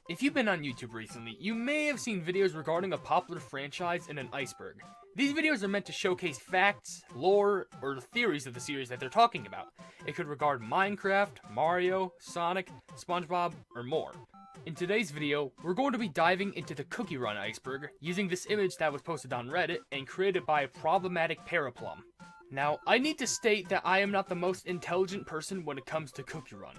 If you've been on YouTube recently, you may have seen videos regarding a popular franchise and an iceberg. These videos are meant to showcase facts, lore, or the theories of the series that they're talking about. It could regard Minecraft, Mario, Sonic, SpongeBob, or more. In today's video, we're going to be diving into the Cookie Run Iceberg using this image that was posted on Reddit and created by a problematic paraplum. Now, I need to state that I am not the most intelligent person when it comes to Cookie Run.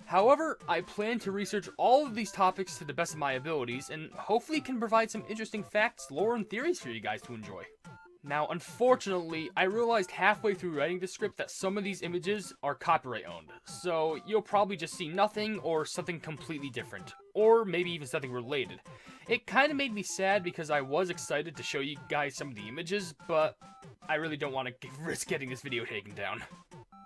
However, I plan to research all of these topics to the best of my abilities, and hopefully can provide some interesting facts, lore, and theories for you guys to enjoy. Now, unfortunately, I realized halfway through writing the script that some of these images are copyright owned, so you'll probably just see nothing or something completely different, or maybe even something related. It kind of made me sad because I was excited to show you guys some of the images, but I really don't want to risk getting this video taken down.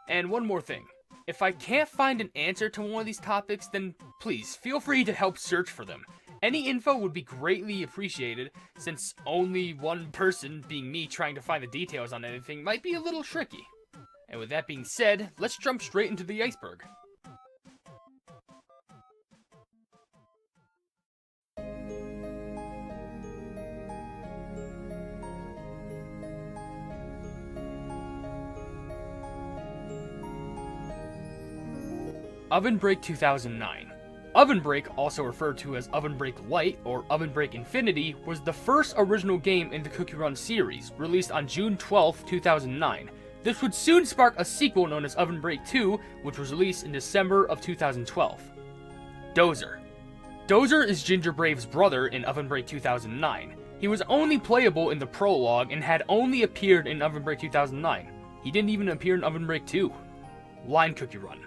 And one more thing. If I can't find an answer to one of these topics, then please feel free to help search for them. Any info would be greatly appreciated, since only one person, being me, trying to find the details on anything might be a little tricky. And with that being said, let's jump straight into the iceberg. OvenBreak 2009. OvenBreak, also referred to as OvenBreak Lite or OvenBreak Infinity, was the first original game in the Cookie Run series, released on June 12, 2009. This would soon spark a sequel known as OvenBreak 2, which was released in December of 2012. Dozer. Dozer is Ginger Brave's brother in OvenBreak 2009. He was only playable in the prologue and had only appeared in OvenBreak 2009. He didn't even appear in OvenBreak 2. Line Cookie Run.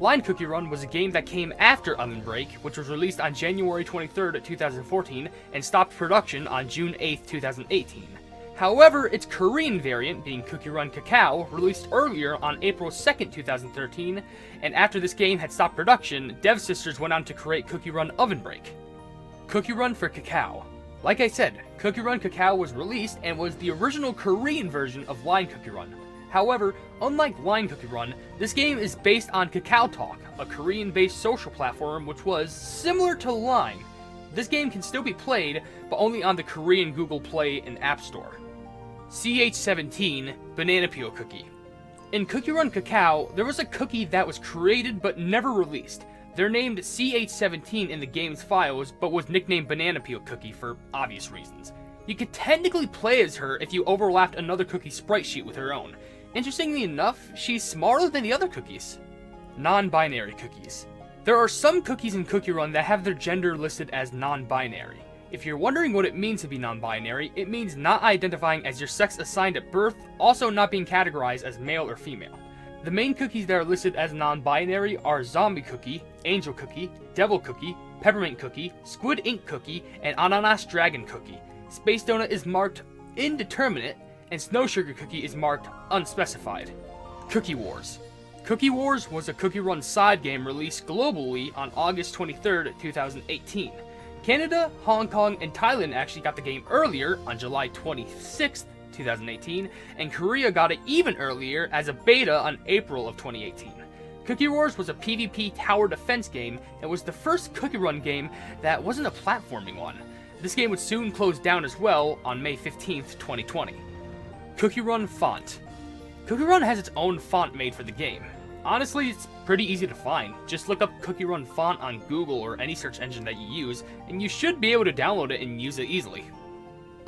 Line Cookie Run was a game that came after OvenBreak, which was released on January 23rd, 2014, and stopped production on June 8th, 2018. However, its Korean variant, being Cookie Run Cacao, released earlier on April 2nd, 2013, and after this game had stopped production, Dev Sisters went on to create Cookie Run OvenBreak. Cookie Run for Cacao. Like I said, Cookie Run Cacao was released and was the original Korean version of Line Cookie Run. However, unlike Line Cookie Run, this game is based on Kakao Talk, a Korean-based social platform which was similar to Line. This game can still be played, but only on the Korean Google Play and App Store. CH17 Banana Peel Cookie. In Cookie Run Cacao, there was a cookie that was created but never released. They're named CH17 in the game's files, but was nicknamed Banana Peel Cookie for obvious reasons. You could technically play as her if you overlapped another cookie sprite sheet with her own. Interestingly enough, she's smaller than the other cookies. Non-binary cookies. There are some cookies in Cookie Run that have their gender listed as non-binary. If you're wondering what it means to be non-binary, it means not identifying as your sex assigned at birth, also not being categorized as male or female. The main cookies that are listed as non-binary are Zombie Cookie, Angel Cookie, Devil Cookie, Peppermint Cookie, Squid Ink Cookie, and Ananas Dragon Cookie. Space Donut is marked indeterminate, and Snow Sugar Cookie is marked unspecified. Cookie Wars. Cookie Wars was a Cookie Run side game released globally on August 23rd, 2018. Canada, Hong Kong, and Thailand actually got the game earlier on July 26th, 2018, and Korea got it even earlier as a beta on April of 2018. Cookie Wars was a PvP tower defense game and was the first Cookie Run game that wasn't a platforming one. This game would soon close down as well on May 15th, 2020. Cookie Run Font. Cookie Run has its own font made for the game. Honestly, it's pretty easy to find. Just look up Cookie Run Font on Google or any search engine that you use, and you should be able to download it and use it easily.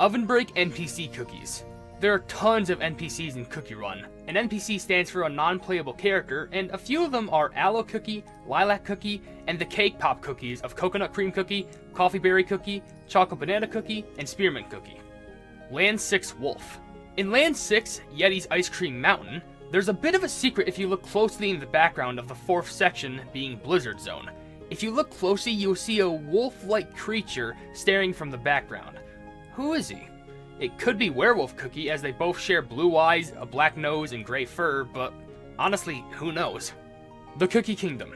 OvenBreak NPC Cookies. There are tons of NPCs in Cookie Run. An NPC stands for a non-playable character, and a few of them are Aloe Cookie, Lilac Cookie, and the Cake Pop cookies of Coconut Cream Cookie, Coffee Berry Cookie, Chocolate Banana Cookie, and Spearmint Cookie. Land 6 Wolf. In Land 6, Yeti's Ice Cream Mountain, there's a bit of a secret if you look closely in the background of the 4th section, being Blizzard Zone. If you look closely, you'll see a wolf-like creature staring from the background. Who is he? It could be Werewolf Cookie, as they both share blue eyes, a black nose, and gray fur, but honestly, who knows? The Cookie Kingdom.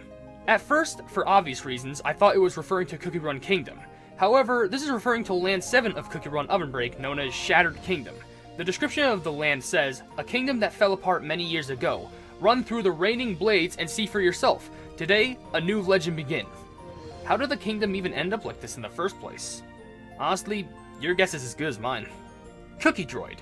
At first, for obvious reasons, I thought it was referring to Cookie Run Kingdom. However, this is referring to Land 7 of Cookie Run OvenBreak, known as Shattered Kingdom. The description of the land says, "A kingdom that fell apart many years ago. Run through the raining blades and see for yourself. Today, a new legend begins." How did the kingdom even end up like this in the first place? Honestly, your guess is as good as mine. Cookie Droid.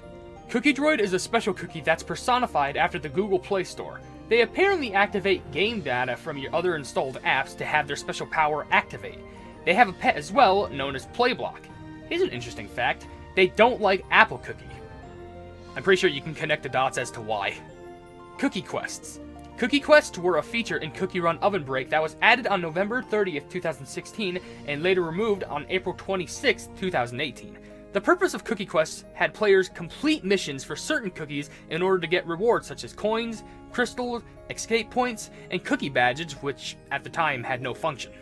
Cookie Droid is a special cookie that's personified after the Google Play Store. They apparently activate game data from your other installed apps to have their special power activate. They have a pet as well, known as Playblock. Here's an interesting fact: they don't like Apple Cookie. I'm pretty sure you can connect the dots as to why. Cookie Quests. Cookie Quests were a feature in Cookie Run OvenBreak that was added on November 30th, 2016, and later removed on April 26th, 2018. The purpose of Cookie Quests had players complete missions for certain cookies in order to get rewards such as coins, crystals, escape points, and cookie badges, which at the time had no function.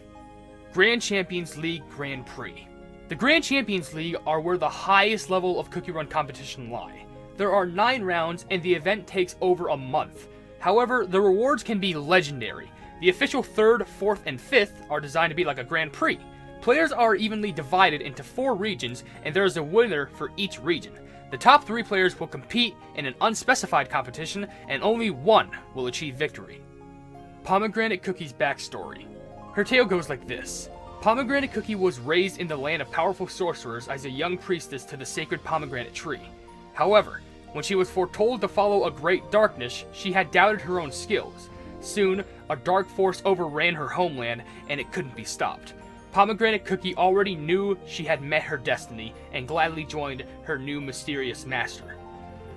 Grand Champions League Grand Prix. The Grand Champions League are where the highest level of Cookie Run competition lie. There are 9 rounds and the event takes over a month. However, the rewards can be legendary. The official 3rd, 4th, and 5th are designed to be like a Grand Prix. Players are evenly divided into 4 regions, and there is a winner for each region. The top 3 players will compete in an unspecified competition, and only one will achieve victory. Pomegranate Cookie's backstory. Her tale goes like this. Pomegranate Cookie was raised in the land of powerful sorcerers as a young priestess to the sacred pomegranate tree. However, when she was foretold to follow a great darkness, she had doubted her own skills. Soon, a dark force overran her homeland, and it couldn't be stopped. Pomegranate Cookie already knew she had met her destiny, and gladly joined her new mysterious master.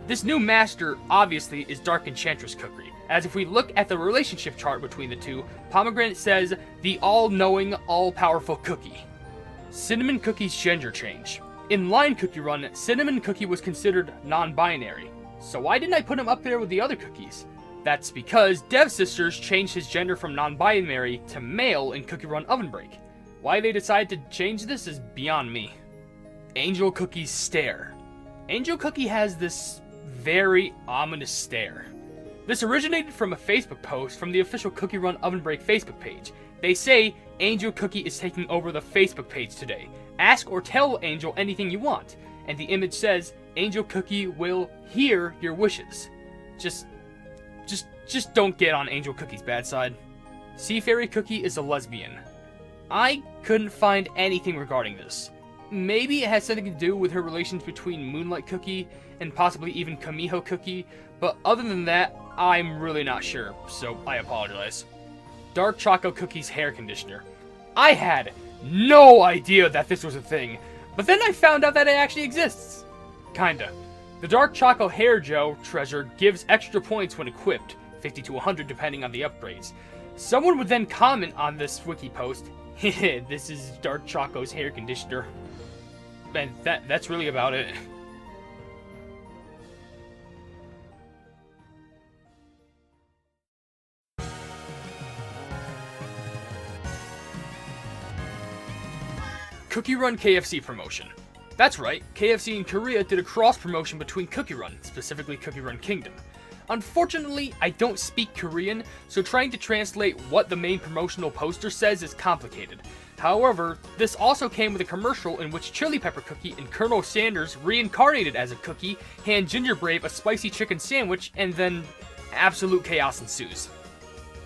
This new master, obviously, is Dark Enchantress Cookie, as if we look at the relationship chart between the two, Pomegranate says, the all-knowing, all-powerful Cookie. Cinnamon Cookie's gender change. In Line Cookie Run, Cinnamon Cookie was considered non-binary. So why didn't I put him up there with the other cookies? That's because Dev Sisters changed his gender from non-binary to male in Cookie Run OvenBreak. Why they decided to change this is beyond me. Angel Cookie's stare. Angel Cookie has this very ominous stare. This originated from a Facebook post from the official Cookie Run OvenBreak Facebook page. They say, Angel Cookie is taking over the Facebook page today. Ask or tell Angel anything you want. And the image says, Angel Cookie will hear your wishes. Just don't get on Angel Cookie's bad side. Sea Fairy Cookie is a lesbian. I couldn't find anything regarding this. Maybe it has something to do with her relations between Moonlight Cookie and possibly even Kamiho Cookie, but other than that, I'm really not sure, so I apologize. Dark Choco Cookie's hair conditioner. I had no idea that this was a thing, but then I found out that it actually exists. Kinda. The Dark Choco Hair Gel treasure gives extra points when equipped, 50 to 100 depending on the upgrades. Someone would then comment on this wiki post, hehe, this is Dark Choco's hair conditioner. And that's really about it. Cookie Run KFC promotion. That's right, KFC in Korea did a cross promotion between Cookie Run, specifically Cookie Run Kingdom. Unfortunately, I don't speak Korean, so trying to translate what the main promotional poster says is complicated. However, this also came with a commercial in which Chili Pepper Cookie and Colonel Sanders, reincarnated as a cookie, hand Ginger Brave a spicy chicken sandwich, and then absolute chaos ensues.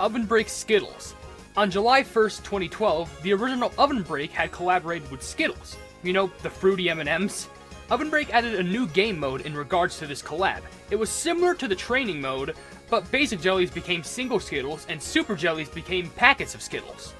OvenBreak Skittles. On July 1st, 2012, the original OvenBreak had collaborated with Skittles. You know, the fruity M&Ms? OvenBreak added a new game mode in regards to this collab. It was similar to the training mode, but basic jellies became single Skittles and super jellies became packets of Skittles.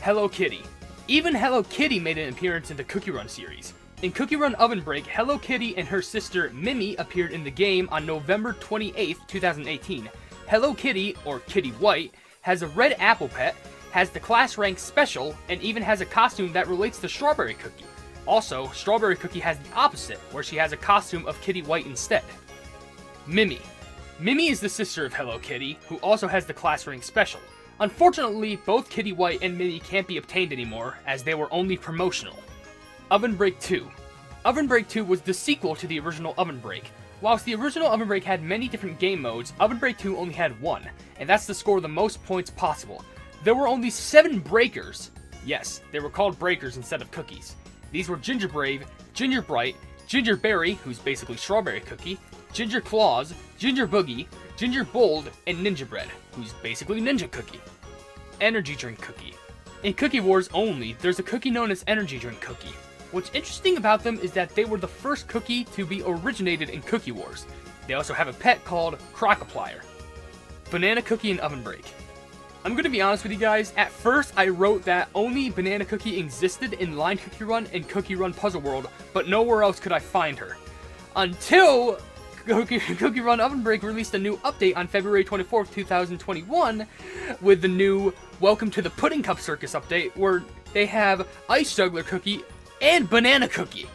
Hello Kitty. Even Hello Kitty made an appearance in the Cookie Run series. In Cookie Run OvenBreak, Hello Kitty and her sister Mimi appeared in the game on November 28th, 2018. Hello Kitty, or Kitty White, has a red apple pet, has the class rank special, and even has a costume that relates to Strawberry Cookie. Also, Strawberry Cookie has the opposite, where she has a costume of Kitty White instead. Mimi. Mimi is the sister of Hello Kitty, who also has the class rank special. Unfortunately, both Kitty White and Mimi can't be obtained anymore, as they were only promotional. OvenBreak 2. OvenBreak 2 was the sequel to the original OvenBreak. Whilst the original OvenBreak had many different game modes, OvenBreak 2 only had one, and that's to score the most points possible. There were only 7 breakers. Yes, they were called breakers instead of cookies. These were Ginger Brave, Ginger Bright, Ginger Berry, who's basically Strawberry Cookie, Ginger Claws, Ginger Boogie, Ginger Bold, and Ninja Bread, who's basically Ninja Cookie. Energy Drink Cookie. In Cookie Wars only, there's a cookie known as Energy Drink Cookie. What's interesting about them is that they were the first cookie to be originated in Cookie Wars. They also have a pet called Crocodiler. Banana Cookie and OvenBreak. I'm gonna be honest with you guys, at first I wrote that only Banana Cookie existed in Line Cookie Run and Cookie Run Puzzle World, but nowhere else could I find her. Until Cookie Run OvenBreak released a new update on February 24th, 2021, with the new Welcome to the Pudding Cup Circus update, where they have Ice Juggler Cookie and Banana Cookie.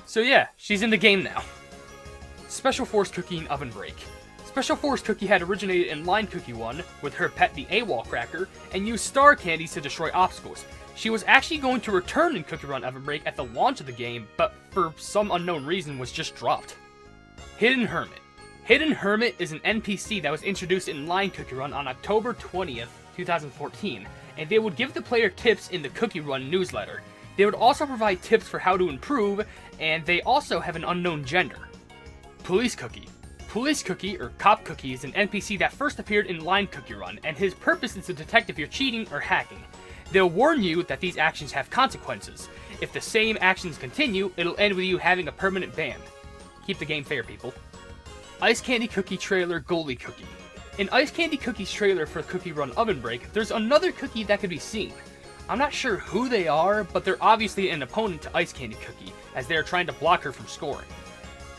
So yeah, she's in the game now. Special Force Cookie and OvenBreak. Special Force Cookie had originated in Line Cookie 1 with her pet the AWOL Cracker and used star candies to destroy obstacles. She was actually going to return in Cookie Run OvenBreak at the launch of the game, but for some unknown reason was just dropped. Hidden Hermit. Hidden Hermit is an NPC that was introduced in Line Cookie Run on October 20th, 2014, and they would give the player tips in the Cookie Run newsletter. They would also provide tips for how to improve, and they also have an unknown gender. Police Cookie. Police Cookie, or Cop Cookie, is an NPC that first appeared in Line Cookie Run, and his purpose is to detect if you're cheating or hacking. They'll warn you that these actions have consequences. If the same actions continue, it'll end with you having a permanent ban. Keep the game fair, people. Ice Candy Cookie Trailer Goalie Cookie. In Ice Candy Cookie's trailer for Cookie Run OvenBreak, there's another cookie that could be seen. I'm not sure who they are, but they're obviously an opponent to Ice Candy Cookie, as they are trying to block her from scoring.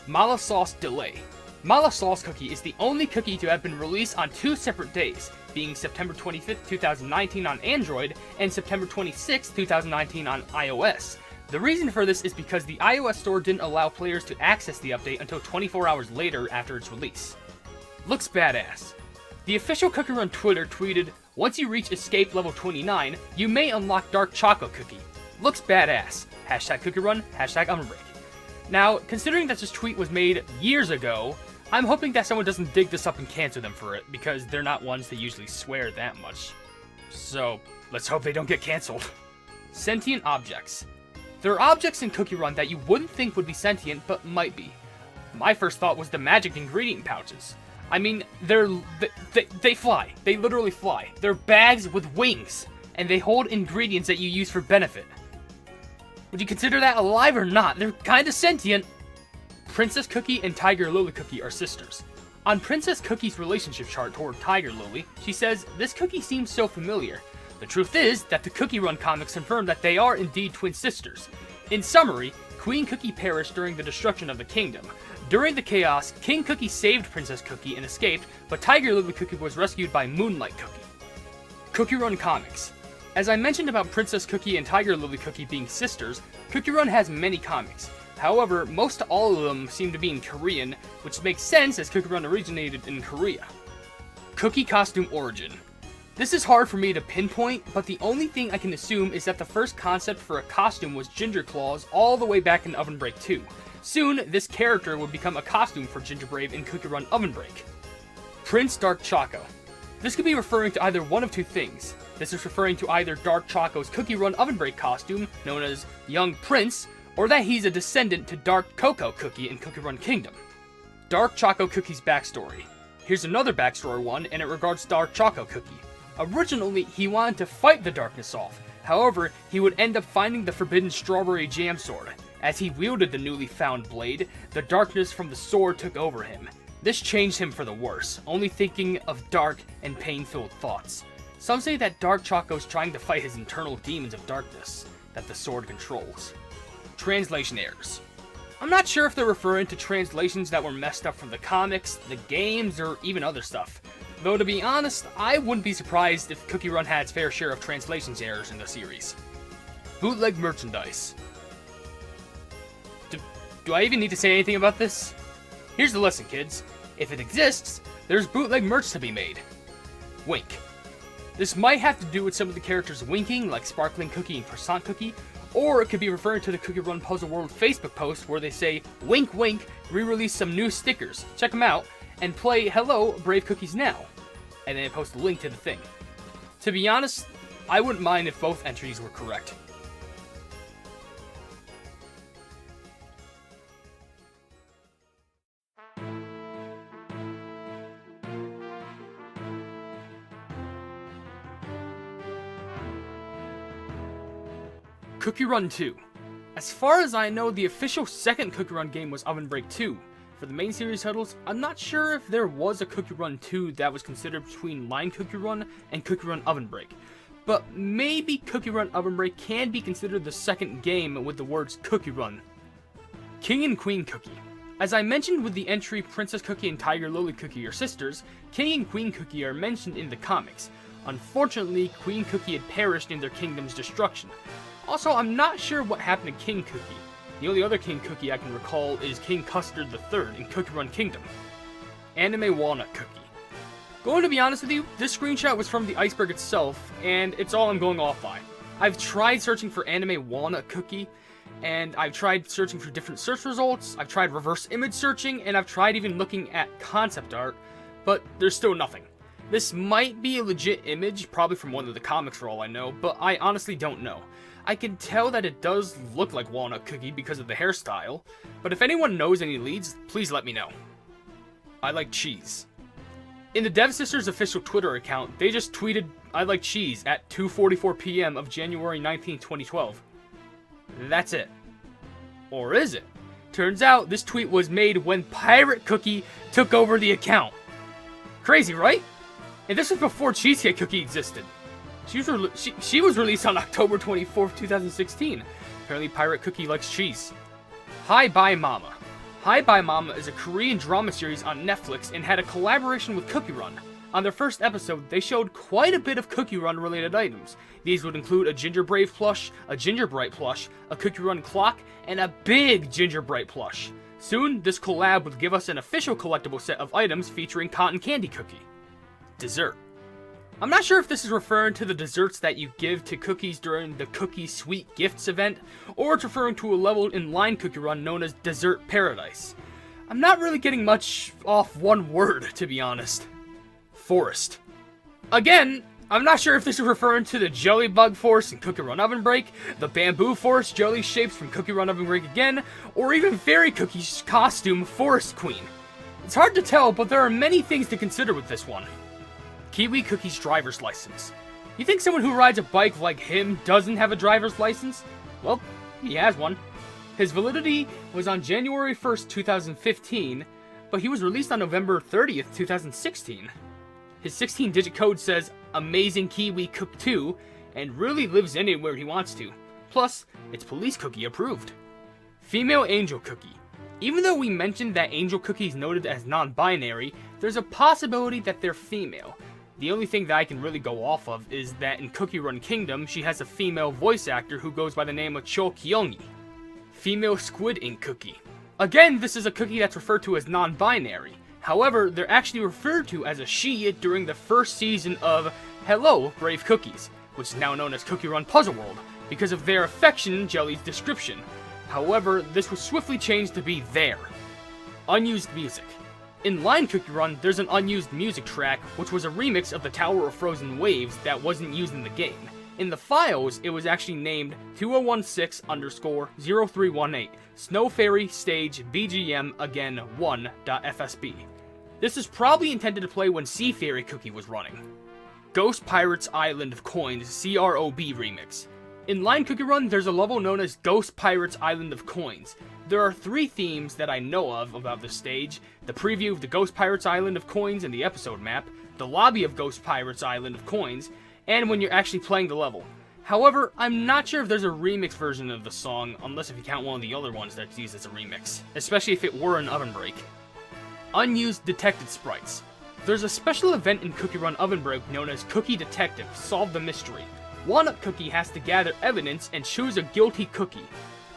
Mala Sauce Delay. Mala Sauce Cookie is the only cookie to have been released on 2 separate days, being September 25th, 2019 on Android and September 26th, 2019 on iOS. The reason for this is because the iOS store didn't allow players to access the update until 24 hours later after its release. Looks badass. The official Cookie Run Twitter tweeted, "Once you reach Escape level 29, you may unlock Dark Choco Cookie. Looks badass. Hashtag Cookie Run, hashtag OvenBreak." Now, considering that this tweet was made years ago, I'm hoping that someone doesn't dig this up and cancel them for it, because they're not ones that usually swear that much. So, let's hope they don't get cancelled. Sentient Objects. There are objects in Cookie Run that you wouldn't think would be sentient, but might be. My first thought was the magic ingredient pouches. I mean, they fly. They literally fly. They're bags with wings, and they hold ingredients that you use for benefit. Would you consider that alive or not? They're kinda sentient. Princess Cookie and Tiger Lily Cookie are sisters. On Princess Cookie's relationship chart toward Tiger Lily, she says, "This cookie seems so familiar." The truth is that the Cookie Run comics confirm that they are indeed twin sisters. In summary, Queen Cookie perished during the destruction of the kingdom. During the chaos, King Cookie saved Princess Cookie and escaped, but Tiger Lily Cookie was rescued by Moonlight Cookie. Cookie Run comics. As I mentioned about Princess Cookie and Tiger Lily Cookie being sisters, Cookie Run has many comics. However, most all of them seem to be in Korean, which makes sense as Cookie Run originated in Korea. Cookie Costume Origin. This is hard for me to pinpoint, but the only thing I can assume is that the first concept for a costume was Ginger Claws all the way back in OvenBreak 2. Soon, this character would become a costume for Gingerbrave in Cookie Run OvenBreak. Prince Dark Choco. This could be referring to either one of two things. This is referring to either Dark Choco's Cookie Run OvenBreak costume, known as Young Prince, or that he's a descendant to Dark Cocoa Cookie in Cookie Run Kingdom. Dark Choco Cookie's backstory. Here's another backstory one, and it regards Dark Choco Cookie. Originally, he wanted to fight the darkness off. However, he would end up finding the forbidden strawberry jam sword. As he wielded the newly found blade, the darkness from the sword took over him. This changed him for the worse, only thinking of dark and pain-filled thoughts. Some say that Dark Choco's trying to fight his internal demons of darkness that the sword controls. Translation errors. I'm not sure if they're referring to translations that were messed up from the comics, the games, or even other stuff. Though to be honest, I wouldn't be surprised if Cookie Run had its fair share of translations errors in the series. Bootleg merchandise. Do I even need to say anything about this? Here's the lesson, kids. If it exists, there's bootleg merch to be made. Wink. This might have to do with some of the characters winking, like Sparkling Cookie and Croissant Cookie, or it could be referring to the Cookie Run Puzzle World Facebook post where they say, "Wink wink, re-release some new stickers, check them out, and play Hello Brave Cookies Now," and then post a link to the thing. To be honest, I wouldn't mind if both entries were correct. Cookie Run 2. As far as I know, the official second Cookie Run game was OvenBreak 2. For the main series titles, I'm not sure if there was a Cookie Run 2 that was considered between Line Cookie Run and Cookie Run OvenBreak. But maybe Cookie Run OvenBreak can be considered the second game with the words Cookie Run. King and Queen Cookie. As I mentioned with the entry Princess Cookie and Tiger Lily Cookie are sisters, King and Queen Cookie are mentioned in the comics. Unfortunately, Queen Cookie had perished in their kingdom's destruction. Also, I'm not sure what happened to King Cookie. The only other King Cookie I can recall is King Custard III in Cookie Run Kingdom. Anime Walnut Cookie. Going to be honest with you, this screenshot was from the Iceberg itself, and it's all I'm going off by. I've tried searching for Anime Walnut Cookie, and I've tried searching for different search results, I've tried reverse image searching, and I've tried even looking at concept art, but there's still nothing. This might be a legit image, probably from one of the comics for all I know, but I honestly don't know. I can tell that it does look like Walnut Cookie because of the hairstyle, but if anyone knows any leads, please let me know. I like cheese. In the Dev Sisters official Twitter account, they just tweeted, "I like cheese" at 2:44 PM of January 19, 2012. That's it. Or is it? Turns out this tweet was made when Pirate Cookie took over the account. Crazy, right? And this was before Cheesecake Cookie existed. She was released on October 24th, 2016. Apparently Pirate Cookie likes cheese. Hi Bye Mama. Hi Bye Mama is a Korean drama series on Netflix and had a collaboration with Cookie Run. On their first episode, they showed quite a bit of Cookie Run related items. These would include a Ginger Brave plush, a Ginger Bright plush, a Cookie Run clock, and a big Ginger Bright plush. Soon, this collab would give us an official collectible set of items featuring Cotton Candy Cookie. Dessert. I'm not sure if this is referring to the desserts that you give to cookies during the Cookie Sweet Gifts event, or it's referring to a level in Line Cookie Run known as Dessert Paradise. I'm not really getting much off one word, to be honest. Forest. Again, I'm not sure if this is referring to the Jelly Bug Forest in Cookie Run OvenBreak, the Bamboo Forest jelly shapes from Cookie Run OvenBreak again, or even Fairy Cookie's costume Forest Queen. It's hard to tell, but there are many things to consider with this one. Kiwi Cookie's driver's license. You think someone who rides a bike like him doesn't have a driver's license? Well, he has one. His validity was on January 1st, 2015, but he was released on November 30th, 2016. His 16-digit code says Amazing Kiwi Cook 2 and really lives anywhere he wants to. Plus, it's Police Cookie approved. Female Angel Cookie. Even though we mentioned that Angel Cookie is noted as non-binary, there's a possibility that they're female. The only thing that I can really go off of is that in Cookie Run Kingdom, she has a female voice actor who goes by the name of Cho Kyungi. Female Squid Ink Cookie. Again, this is a cookie that's referred to as non-binary. However, they're actually referred to as a she during the first season of Hello, Brave Cookies, which is now known as Cookie Run Puzzle World, because of their affection in Jelly's description. However, this was swiftly changed to be there. Unused music. In Line Cookie Run, there's an unused music track, which was a remix of the Tower of Frozen Waves that wasn't used in the game. In the files, it was actually named 2016_0318 Snow Fairy Stage BGM Again 1.fsb. This is probably intended to play when Sea Fairy Cookie was running. Ghost Pirates Island of Coins CROB remix. In Line Cookie Run, there's a level known as Ghost Pirates Island of Coins. There are 3 themes that I know of about this stage: the preview of the Ghost Pirates Island of Coins and the episode map, the lobby of Ghost Pirates Island of Coins, and when you're actually playing the level. However, I'm not sure if there's a remix version of the song, unless if you count one of the other ones that's used as a remix, especially if it were an OvenBreak. Unused Detected Sprites. There's a special event in Cookie Run OvenBreak known as Cookie Detective Solve the Mystery. Walnut Cookie has to gather evidence and choose a guilty cookie.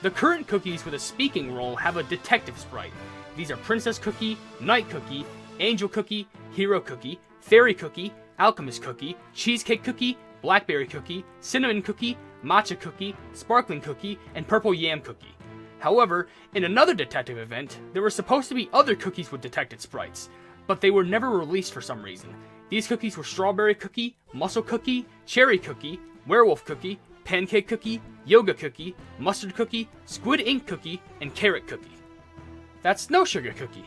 The current cookies with a speaking role have a detective sprite. These are Princess Cookie, Night Cookie, Angel Cookie, Hero Cookie, Fairy Cookie, Alchemist Cookie, Cheesecake Cookie, Blackberry Cookie, Cinnamon Cookie, Matcha Cookie, Sparkling Cookie, and Purple Yam Cookie. However, in another detective event, there were supposed to be other cookies with detected sprites, but they were never released for some reason. These cookies were Strawberry Cookie, Muscle Cookie, Cherry Cookie, Werewolf Cookie, Pancake Cookie, Yoga Cookie, Mustard Cookie, Squid Ink Cookie, and Carrot Cookie. That's no sugar cookie.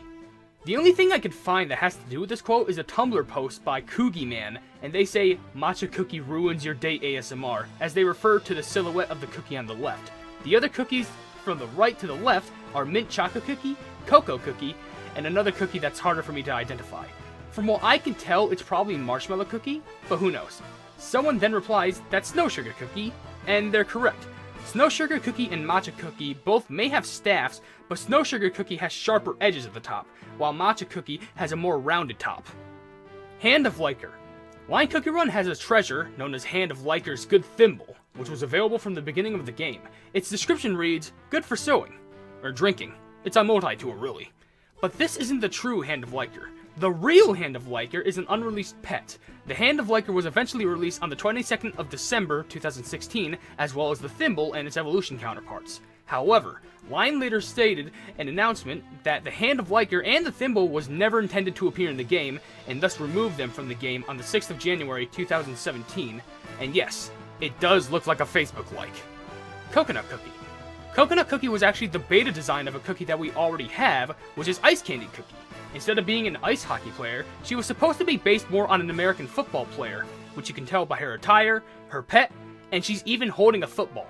The only thing I could find that has to do with this quote is a Tumblr post by Cookie Man, and they say, "Matcha cookie ruins your day ASMR," as they refer to the silhouette of the cookie on the left. The other cookies from the right to the left are mint chocolate cookie, cocoa cookie, and another cookie that's harder for me to identify. From what I can tell, it's probably marshmallow cookie, but who knows. Someone then replies, "That's snow sugar cookie," and they're correct. Snow sugar cookie and matcha cookie both may have staffs, but snow sugar cookie has sharper edges at the top, while matcha cookie has a more rounded top. Hand of Liker. Line Cookie Run has a treasure known as Hand of Liker's Good Thimble, which was available from the beginning of the game. Its description reads, "Good for sewing," or drinking. It's a multi-tool, really. But this isn't the true Hand of Liker. The real Hand of Liker is an unreleased pet. The Hand of Liker was eventually released on the 22nd of December 2016, as well as the thimble and its evolution counterparts. However, Line later stated an announcement that the Hand of Liker and the thimble was never intended to appear in the game, and thus removed them from the game on the 6th of January 2017. And yes, it does look like a Facebook like. Coconut Cookie. Coconut Cookie was actually the beta design of a cookie that we already have, which is Ice Candy Cookie. Instead of being an ice hockey player, she was supposed to be based more on an American football player, which you can tell by her attire, her pet, and she's even holding a football.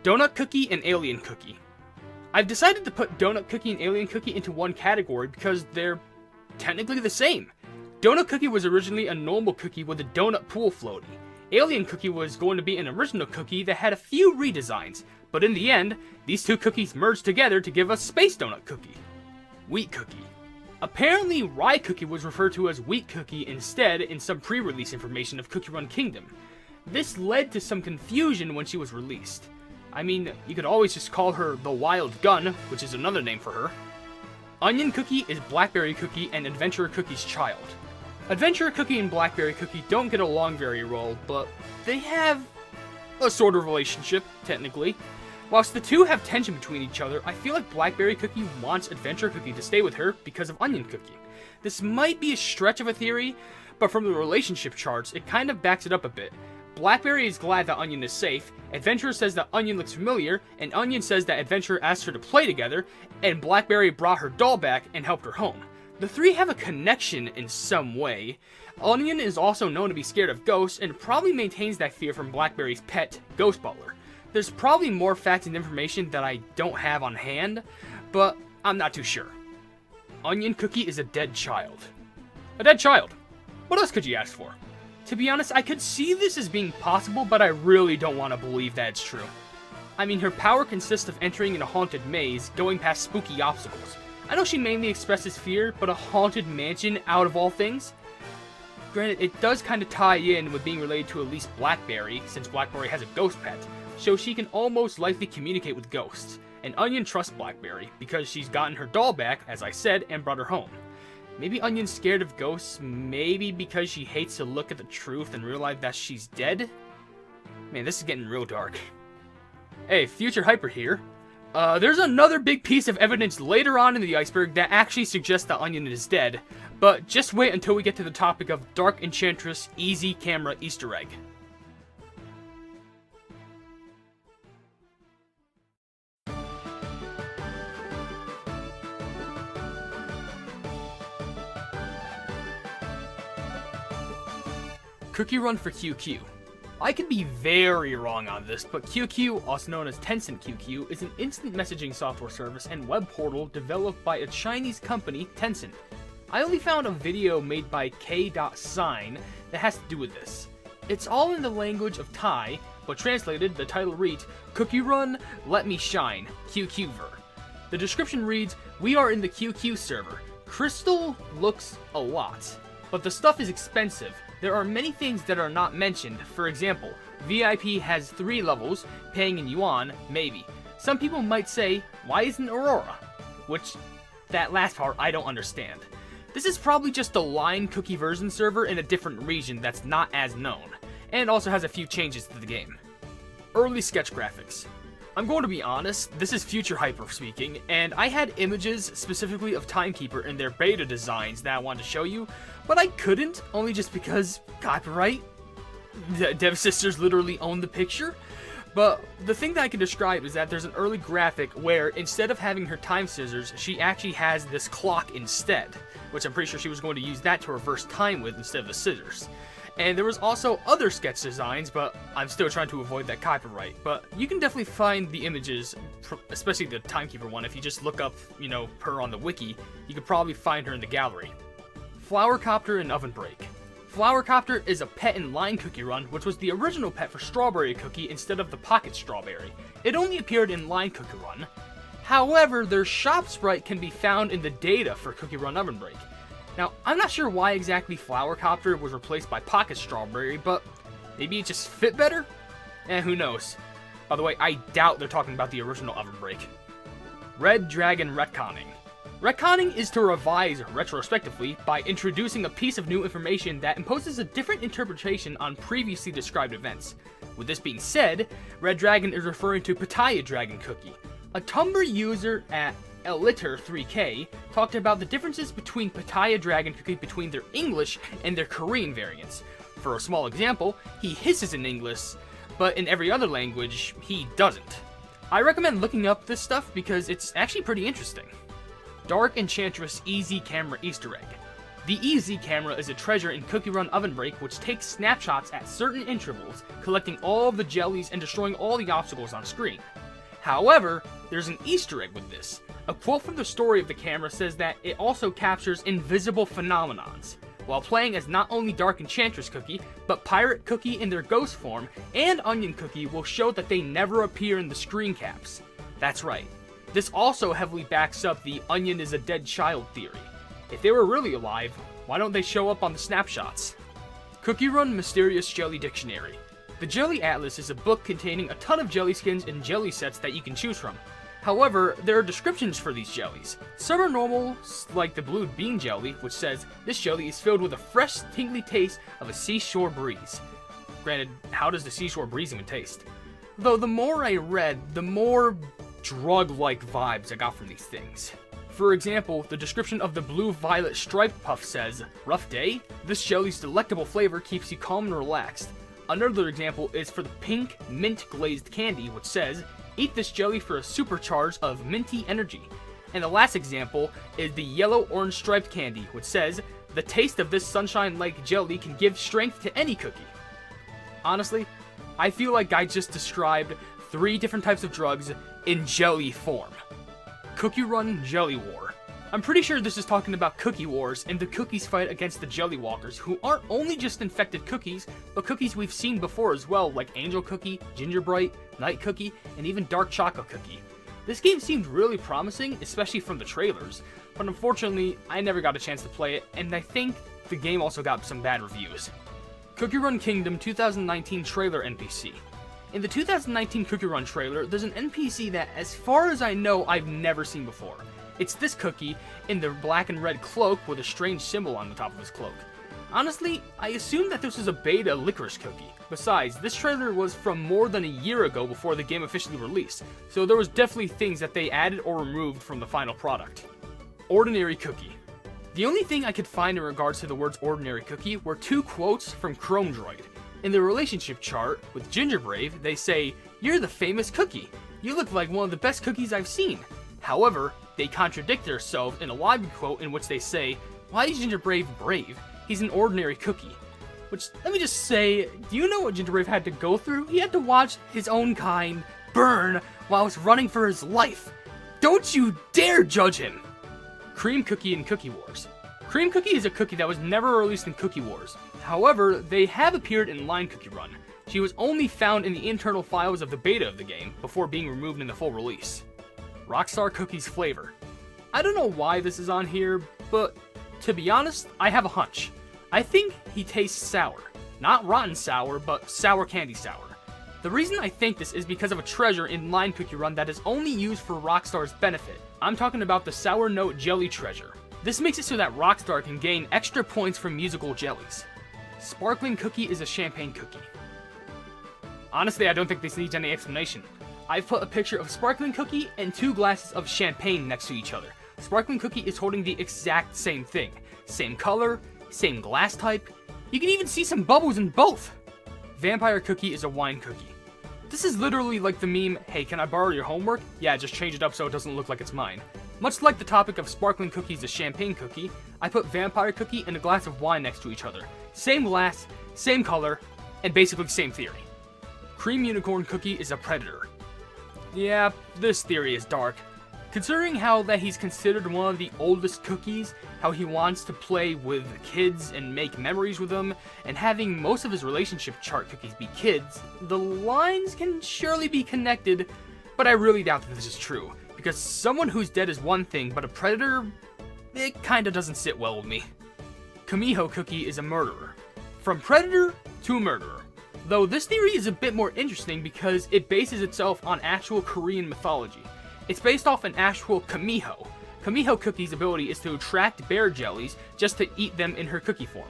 Donut Cookie and Alien Cookie. I've decided to put Donut Cookie and Alien Cookie into one category because they're technically the same. Donut Cookie was originally a normal cookie with a donut pool floaty. Alien Cookie was going to be an original cookie that had a few redesigns, but in the end, these two cookies merged together to give us Space Donut Cookie. Wheat Cookie. Apparently, Rye Cookie was referred to as Wheat Cookie instead in some pre-release information of Cookie Run Kingdom. This led to some confusion when she was released. I mean, you could always just call her the Wild Gun, which is another name for her. Onion Cookie is Blackberry Cookie and Adventurer Cookie's child. Adventurer Cookie and Blackberry Cookie don't get along very well, but they have a sort of relationship, technically. Whilst the two have tension between each other, I feel like Blackberry Cookie wants Adventure Cookie to stay with her because of Onion Cookie. This might be a stretch of a theory, but from the relationship charts, it kind of backs it up a bit. Blackberry is glad that Onion is safe, Adventurer says that Onion looks familiar, and Onion says that Adventurer asked her to play together, and Blackberry brought her doll back and helped her home. The three have a connection in some way. Onion is also known to be scared of ghosts, and probably maintains that fear from Blackberry's pet, Ghost Butler. There's probably more facts and information that I don't have on hand, but I'm not too sure. Onion Cookie is a dead child. A dead child. What else could you ask for? To be honest, I could see this as being possible, but I really don't want to believe that it's true. I mean, her power consists of entering in a haunted maze, going past spooky obstacles. I know she mainly expresses fear, but a haunted mansion out of all things? Granted, it does kind of tie in with being related to at least Blackberry, since Blackberry has a ghost pet, so she can almost likely communicate with ghosts. And Onion trusts Blackberry, because she's gotten her doll back, as I said, and brought her home. Maybe Onion's scared of ghosts, maybe because she hates to look at the truth and realize that she's dead? Man, this is getting real dark. Hey, Future Hyper here. There's another big piece of evidence later on in the iceberg that actually suggests that Onion is dead, but just wait until we get to the topic of Dark Enchantress Easy Camera Easter Egg. Cookie Run for QQ. I could be very wrong on this, but QQ, also known as Tencent QQ, is an instant messaging software service and web portal developed by a Chinese company, Tencent. I only found a video made by K.Sign that has to do with this. It's all in the language of Thai, but translated, the title reads, Cookie Run, Let Me Shine, QQver. The description reads, we are in the QQ server. Crystal looks a lot, but the stuff is expensive. There are many things that are not mentioned. For example, VIP has 3 levels, paying in yuan, maybe. Some people might say, why isn't Aurora? Which, that last part, I don't understand. This is probably just a line cookie version server in a different region that's not as known, and also has a few changes to the game. Early sketch graphics. I'm going to be honest, this is Future Hyper speaking, and I had images specifically of Timekeeper in their beta designs that I wanted to show you, but I couldn't, only just because copyright. Dev Sisters literally own the picture. But the thing that I can describe is that there's an early graphic where instead of having her time scissors, she actually has this clock instead, which I'm pretty sure she was going to use that to reverse time with instead of the scissors. And there was also other sketch designs, but I'm still trying to avoid that copyright. But you can definitely find the images, especially the timekeeper one. If you just look up, her on the wiki, you could probably find her in the gallery. Flowercopter and OvenBreak. Flowercopter is a pet in Line Cookie Run, which was the original pet for Strawberry Cookie instead of the Pocket Strawberry. It only appeared in Line Cookie Run. However, their shop sprite can be found in the data for Cookie Run OvenBreak. Now, I'm not sure why exactly Flowercopter was replaced by Pocket Strawberry, but maybe it just fit better? Who knows. By the way, I doubt they're talking about the original OvenBreak. Red Dragon Retconning. Retconning is to revise retrospectively by introducing a piece of new information that imposes a different interpretation on previously described events. With this being said, Red Dragon is referring to Pattaya Dragon Cookie. A Tumblr user at Eliter3K talked about the differences between Pattaya Dragon Cookie between their English and their Korean variants. For a small example, he hisses in English, but in every other language, he doesn't. I recommend looking up this stuff because it's actually pretty interesting. Dark Enchantress EZ Camera Easter Egg. The EZ camera is a treasure in Cookie Run OvenBreak which takes snapshots at certain intervals, collecting all of the jellies and destroying all the obstacles on screen. However, there's an Easter egg with this. A quote from the story of the camera says that it also captures invisible phenomenons. While playing as not only Dark Enchantress Cookie, but Pirate Cookie in their ghost form, and Onion Cookie will show that they never appear in the screen caps. That's right. This also heavily backs up the Onion is a dead child theory. If they were really alive, why don't they show up on the snapshots? Cookie Run Mysterious Jelly Dictionary. The Jelly Atlas is a book containing a ton of jelly skins and jelly sets that you can choose from. However, there are descriptions for these jellies. Some are normal, like the Blue Bean Jelly, which says, this jelly is filled with a fresh, tingly taste of a seashore breeze. Granted, how does the seashore breeze even taste? Though the more I read, the more drug-like vibes I got from these things. For example, the description of the Blue-Violet Striped Puff says, rough day? This jelly's delectable flavor keeps you calm and relaxed. Another example is for the Pink Mint Glazed Candy, which says, eat this jelly for a supercharge of minty energy. And the last example is the Yellow Orange Striped Candy, which says, the taste of this sunshine-like jelly can give strength to any cookie. Honestly, I feel like I just described 3 different types of drugs in jelly form. Cookie Run Jelly War. I'm pretty sure this is talking about Cookie Wars and the cookies fight against the Jelly Walkers, who aren't only just infected cookies, but cookies we've seen before as well, like Angel Cookie, Ginger Bright, Night Cookie, and even Dark Choco Cookie. This game seemed really promising, especially from the trailers, but unfortunately, I never got a chance to play it, and I think the game also got some bad reviews. Cookie Run Kingdom 2019 Trailer NPC. In the 2019 Cookie Run trailer, there's an NPC that, as far as I know, I've never seen before. It's this cookie in the black and red cloak with a strange symbol on the top of his cloak. Honestly, I assumed that this was a beta licorice cookie. Besides, this trailer was from more than a year ago before the game officially released, so there was definitely things that they added or removed from the final product. Ordinary Cookie. The only thing I could find in regards to the words ordinary cookie were 2 quotes from Chrome Droid. In the relationship chart with Ginger Brave, they say, "You're the famous cookie. You look like one of the best cookies I've seen." However, they contradict themselves in a lobby quote in which they say, "Why is Ginger Brave brave? He's an ordinary cookie." Which, let me just say, do you know what Ginger Brave had to go through? He had to watch his own kind burn while he's running for his life. Don't you dare judge him! Cream Cookie and Cookie Wars. Cream Cookie is a cookie that was never released in Cookie Wars. However, they have appeared in Line Cookie Run. She was only found in the internal files of the beta of the game, before being removed in the full release. Rockstar Cookie's Flavor. I don't know why this is on here, but to be honest, I have a hunch. I think he tastes sour. Not rotten sour, but sour candy sour. The reason I think this is because of a treasure in Line Cookie Run that is only used for Rockstar's benefit. I'm talking about the Sour Note Jelly treasure. This makes it so that Rockstar can gain extra points from musical jellies. Sparkling Cookie is a champagne cookie. Honestly, I don't think this needs any explanation. I've put a picture of Sparkling Cookie and 2 glasses of champagne next to each other. Sparkling Cookie is holding the exact same thing. Same color, same glass type. You can even see some bubbles in both. Vampire Cookie is a wine cookie. This is literally like the meme, hey, can I borrow your homework? Yeah, just change it up so it doesn't look like it's mine. Much like the topic of sparkling cookies is champagne cookie, I put vampire cookie and a glass of wine next to each other. Same glass, same color, and basically same theory. Cream unicorn cookie is a predator. Yeah, this theory is dark. Considering how that he's considered one of the oldest cookies, how he wants to play with kids and make memories with them, and having most of his relationship chart cookies be kids, the lines can surely be connected, but I really doubt that this is true, because someone who's dead is one thing, but a predator, it kinda doesn't sit well with me. Kamiho cookie is a murderer. From predator to murderer. Though this theory is a bit more interesting because it bases itself on actual Korean mythology. It's based off an actual Kamiho. Kamiho cookie's ability is to attract bear jellies just to eat them in her cookie form.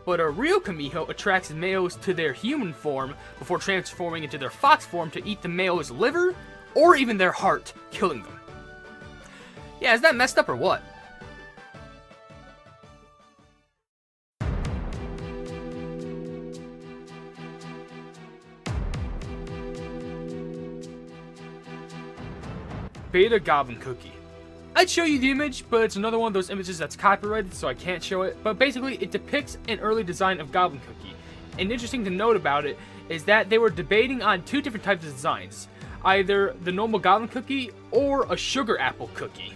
But a real Kamiho attracts males to their human form before transforming into their fox form to eat the male's liver or even their heart, killing them. Yeah, is that messed up or what? Beta Goblin Cookie. I'd show you the image, but it's another one of those images that's copyrighted, so I can't show it. But basically, it depicts an early design of Goblin Cookie. And interesting to note about it is that they were debating on two different types of designs. Either the normal Goblin Cookie or a sugar apple cookie.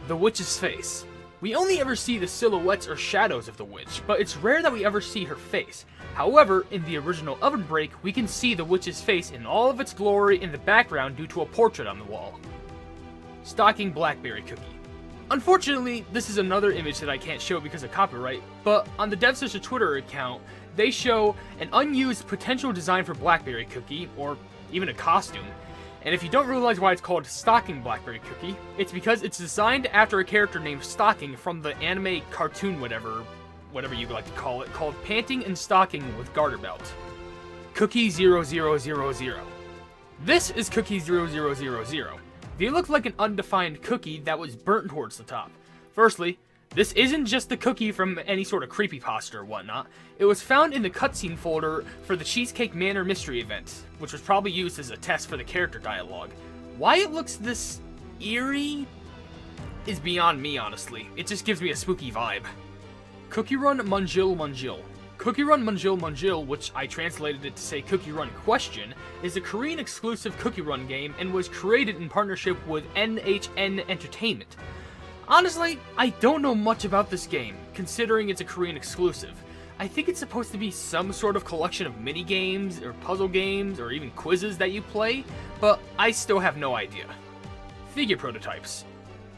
The Witch's Face. We only ever see the silhouettes or shadows of the witch, but it's rare that we ever see her face. However, in the original OvenBreak, we can see the witch's face in all of its glory in the background due to a portrait on the wall. Stocking Blackberry Cookie. Unfortunately, this is another image that I can't show because of copyright, but on the DevSisha Twitter account, they show an unused potential design for Blackberry Cookie, or even a costume. And if you don't realize why it's called Stocking Blackberry Cookie, it's because it's designed after a character named Stocking from the anime cartoon whatever you like to call it, called Panting and Stocking with Garter Belt. Cookie 0000. This is Cookie 0000. They look like an undefined cookie that was burnt towards the top. Firstly, this isn't just the cookie from any sort of creepypasta or whatnot. It was found in the cutscene folder for the Cheesecake Manor mystery event, which was probably used as a test for the character dialogue. Why it looks this eerie is beyond me, honestly. It just gives me a spooky vibe. Cookie Run Munjil Munjil. Cookie Run Munjil Munjil, which I translated it to say Cookie Run Question, is a Korean exclusive Cookie Run game and was created in partnership with NHN Entertainment. Honestly, I don't know much about this game, considering it's a Korean exclusive. I think it's supposed to be some sort of collection of mini-games, or puzzle games, or even quizzes that you play, but I still have no idea. Figure prototypes.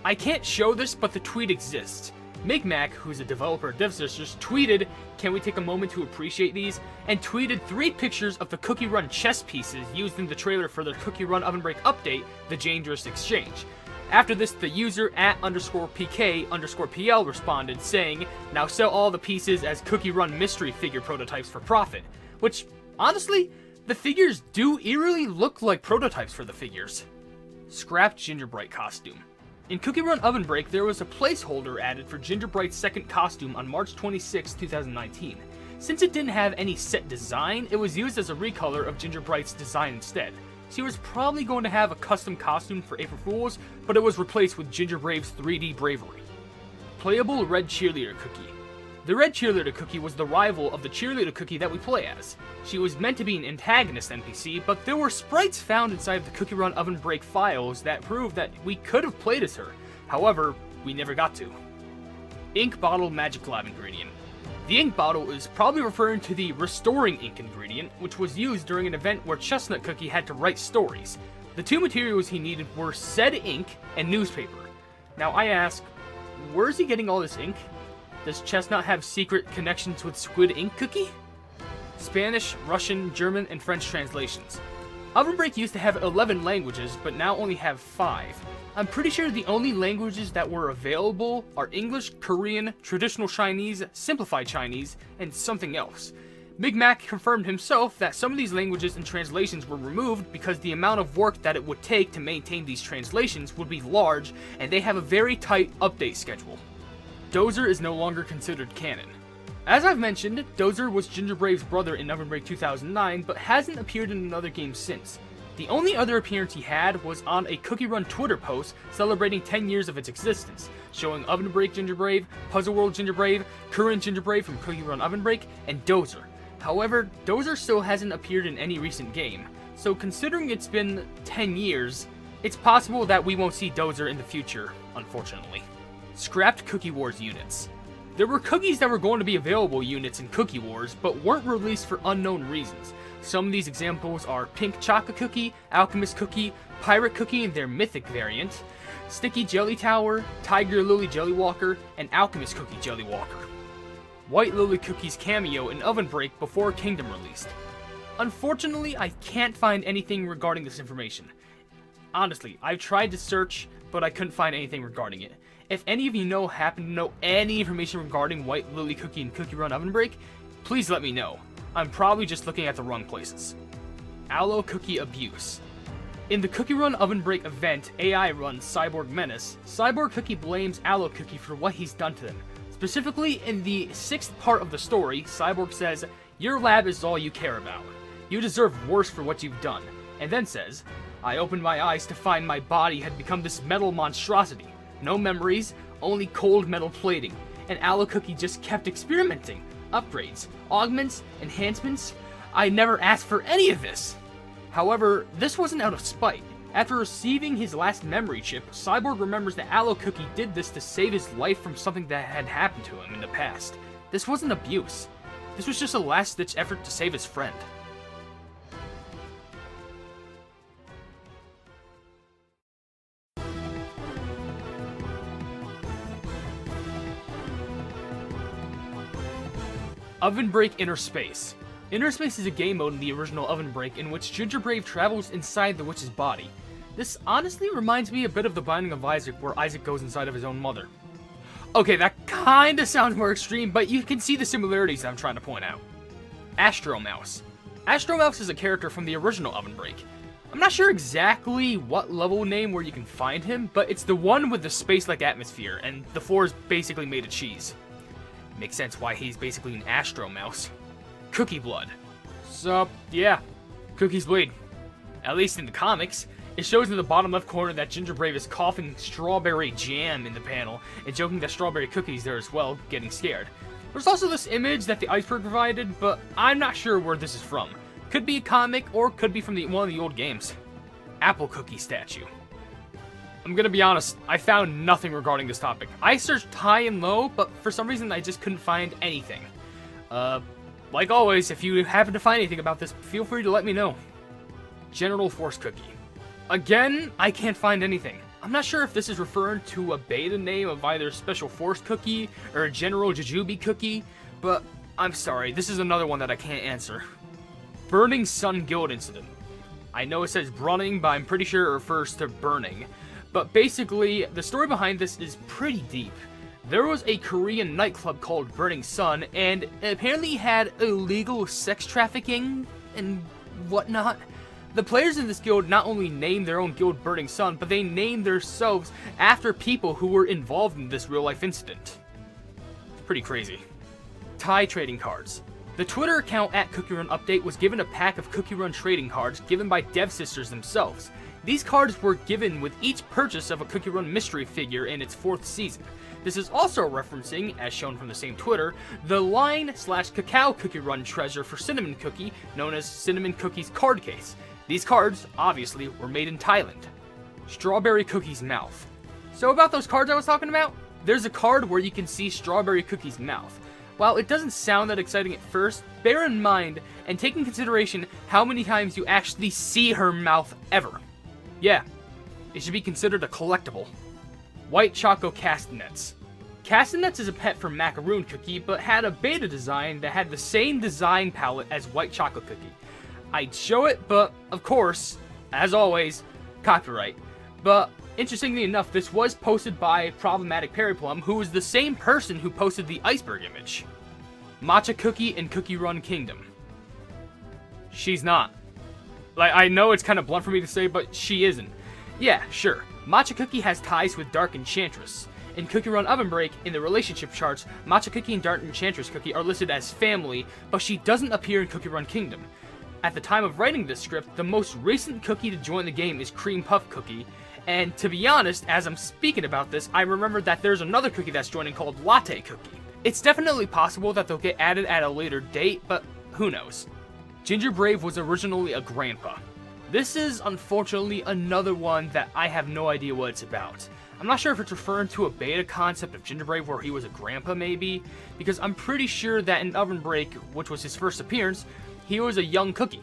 I can't show this, but the tweet exists. MigMac, who's a developer at DevSisters, tweeted, "Can we take a moment to appreciate these?" and tweeted 3 pictures of the Cookie Run chess pieces used in the trailer for the Cookie Run OvenBreak update, The Dangerous Exchange. After this, the user @_PK_PL responded, saying, "Now sell all the pieces as Cookie Run mystery figure prototypes for profit." Which, honestly, the figures do eerily look like prototypes for the figures. Scrapped Gingerbright costume. In Cookie Run OvenBreak, there was a placeholder added for Gingerbright's second costume on March 26, 2019. Since it didn't have any set design, it was used as a recolor of Gingerbright's design instead. She was probably going to have a custom costume for April Fools, but it was replaced with Gingerbrave's 3D Bravery. Playable Red Cheerleader Cookie. The Red Cheerleader Cookie was the rival of the Cheerleader Cookie that we play as. She was meant to be an antagonist NPC, but there were sprites found inside the Cookie Run OvenBreak files that proved that we could have played as her. However, we never got to. Ink Bottle Magic Lab ingredient. The ink bottle is probably referring to the Restoring Ink ingredient, which was used during an event where Chestnut Cookie had to write stories. The 2 materials he needed were said ink and newspaper. Now I ask, where is he getting all this ink? Does Chestnut have secret connections with Squid Ink Cookie? Spanish, Russian, German, and French translations. OvenBreak used to have 11 languages, but now only have 5. I'm pretty sure the only languages that were available are English, Korean, Traditional Chinese, Simplified Chinese, and something else. MigMac confirmed himself that some of these languages and translations were removed because the amount of work that it would take to maintain these translations would be large, and they have a very tight update schedule. Dozer is no longer considered canon. As I've mentioned, Dozer was Gingerbrave's brother in OvenBreak 2009, but hasn't appeared in another game since. The only other appearance he had was on a Cookie Run Twitter post celebrating 10 years of its existence, showing OvenBreak Gingerbrave, Puzzle World Gingerbrave, current Gingerbrave from Cookie Run OvenBreak, and Dozer. However, Dozer still hasn't appeared in any recent game, so considering it's been 10 years, it's possible that we won't see Dozer in the future, unfortunately. Scrapped Cookie Wars units. There were cookies that were going to be available units in Cookie Wars, but weren't released for unknown reasons. Some of these examples are Pink Choco Cookie, Alchemist Cookie, Pirate Cookie in their Mythic variant, Sticky Jelly Tower, Tiger Lily Jelly Walker, and Alchemist Cookie Jelly Walker. White Lily Cookie's cameo in OvenBreak before Kingdom released. Unfortunately, I can't find anything regarding this information. Honestly, I've tried to search, but I couldn't find anything regarding it. If any of you happen to know any information regarding White Lily Cookie and Cookie Run OvenBreak, please let me know. I'm probably just looking at the wrong places. Aloe Cookie Abuse. In the Cookie Run OvenBreak event AI Run Cyborg Menace, Cyborg Cookie blames Aloe Cookie for what he's done to them. Specifically, in the 6th part of the story, Cyborg says, "Your lab is all you care about. You deserve worse for what you've done," and then says, "I opened my eyes to find my body had become this metal monstrosity. No memories, only cold metal plating, and Aloe Cookie just kept experimenting. Upgrades, augments, enhancements. I never asked for any of this." However, this wasn't out of spite. After receiving his last memory chip, Cyborg remembers that Aloe Cookie did this to save his life from something that had happened to him in the past. This wasn't abuse. This was just a last-ditch effort to save his friend. OvenBreak Inner Space. Inner Space is a game mode in the original OvenBreak in which Gingerbrave travels inside the witch's body. This honestly reminds me a bit of The Binding of Isaac, where Isaac goes inside of his own mother. Okay, that kinda sounds more extreme, but you can see the similarities I'm trying to point out. Astro Mouse. Astro Mouse is a character from the original OvenBreak. I'm not sure exactly what level name where you can find him, but it's the one with the space-like atmosphere, and the floor is basically made of cheese. Makes sense why he's basically an Astro Mouse. Cookie Blood. So, yeah, cookies bleed. At least in the comics. It shows in the bottom left corner that Gingerbrave is coughing strawberry jam in the panel, and joking that strawberry cookies there as well, getting scared. There's also this image that the Iceberg provided, but I'm not sure where this is from. Could be a comic, or could be from one of the old games. Apple Cookie Statue. I'm gonna be honest, I found nothing regarding this topic. I searched high and low, but for some reason I just couldn't find anything. Like always, if you happen to find anything about this, feel free to let me know. General Force Cookie. Again, I can't find anything. I'm not sure if this is referring to a beta name of either Special Force Cookie or a General Jujube Cookie, but I'm sorry, this is another one that I can't answer. Burning Sun Guild Incident. I know it says Brunning, but I'm pretty sure it refers to burning. But basically, the story behind this is pretty deep. There was a Korean nightclub called Burning Sun, and it apparently had illegal sex trafficking and whatnot. The players in this guild not only named their own guild Burning Sun, but they named themselves after people who were involved in this real-life incident. It's pretty crazy. Tie trading cards. The Twitter account at Cookie Run Update was given a pack of Cookie Run trading cards given by Dev Sisters themselves. These cards were given with each purchase of a Cookie Run mystery figure in its 4th season. This is also referencing, as shown from the same Twitter, the line/cacao Cookie Run treasure for Cinnamon Cookie, known as Cinnamon Cookie's card case. These cards, obviously, were made in Thailand. Strawberry Cookie's mouth. So about those cards I was talking about, there's a card where you can see Strawberry Cookie's mouth. While it doesn't sound that exciting at first, bear in mind and take in consideration how many times you actually see her mouth ever. Yeah, it should be considered a collectible. White Choco Castanets. Castanets is a pet from Macaroon Cookie, but had a beta design that had the same design palette as White Choco Cookie. I'd show it, but of course, as always, copyright. But interestingly enough, this was posted by Problematic Periplum, who was the same person who posted the iceberg image. Matcha Cookie in Cookie Run Kingdom. She's not. Like, I know it's kind of blunt for me to say, but she isn't. Yeah, sure. Matcha Cookie has ties with Dark Enchantress. In Cookie Run OvenBreak, in the relationship charts, Matcha Cookie and Dark Enchantress Cookie are listed as family, but she doesn't appear in Cookie Run Kingdom. At the time of writing this script, the most recent cookie to join the game is Cream Puff Cookie, and to be honest, as I'm speaking about this, I remembered that there's another cookie that's joining called Latte Cookie. It's definitely possible that they'll get added at a later date, but who knows. Ginger Brave was originally a grandpa. This is, unfortunately, another one that I have no idea what it's about. I'm not sure if it's referring to a beta concept of Ginger Brave where he was a grandpa, maybe, because I'm pretty sure that in OvenBreak, which was his first appearance, he was a young cookie,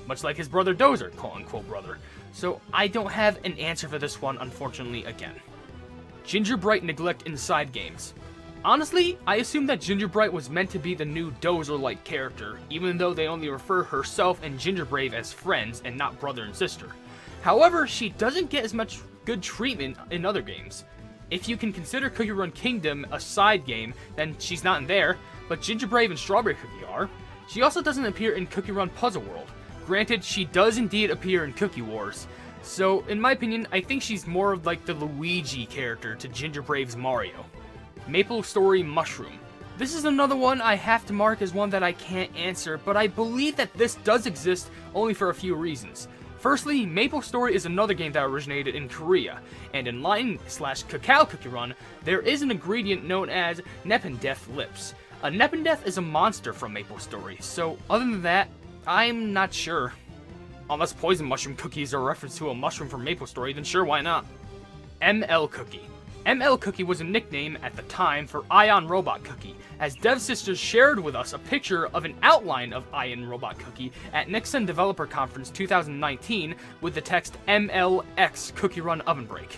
much like his brother Dozer, quote-unquote brother. So I don't have an answer for this one, unfortunately, again. Ginger Bright Neglect in side games. Honestly, I assume that Ginger Bright was meant to be the new Dozer-like character, even though they only refer herself and Ginger Brave as friends and not brother and sister. However, she doesn't get as much good treatment in other games. If you can consider Cookie Run Kingdom a side game, then she's not in there, but Ginger Brave and Strawberry Cookie are. She also doesn't appear in Cookie Run Puzzle World. Granted, she does indeed appear in Cookie Wars. So, in my opinion, I think she's more of like the Luigi character to Ginger Brave's Mario. Maple Story Mushroom. This is another one I have to mark as one that I can't answer, but I believe that this does exist only for a few reasons. Firstly, Maple Story is another game that originated in Korea, and in Line/Cacao Cookie Run, there is an ingredient known as Nepenthe Lips. A Nepenthe is a monster from Maple Story, so other than that, I'm not sure. Unless Poison Mushroom Cookies are a reference to a mushroom from Maple Story, then sure, why not? ML Cookie. ML Cookie was a nickname at the time for Ion Robot Cookie, as Dev Sisters shared with us a picture of an outline of Ion Robot Cookie at Nixon Developer Conference 2019 with the text MLX Cookie Run OvenBreak.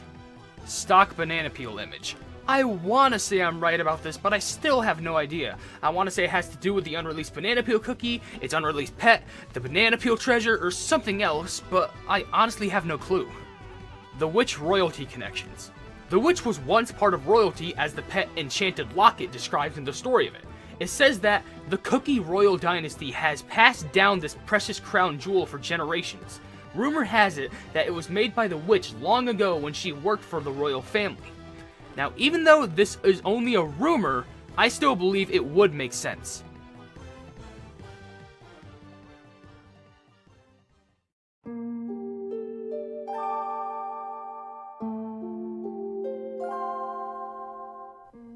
Stock banana peel image. I want to say I'm right about this, but I still have no idea. I want to say it has to do with the unreleased banana peel cookie, its unreleased pet, the banana peel treasure, or something else, but I honestly have no clue. The Witch Royalty Connections. The witch was once part of royalty, as the pet enchanted locket describes in the story of it. It says that the Cookie Royal Dynasty has passed down this precious crown jewel for generations. Rumor has it that it was made by the witch long ago when she worked for the royal family. Now, even though this is only a rumor, I still believe it would make sense.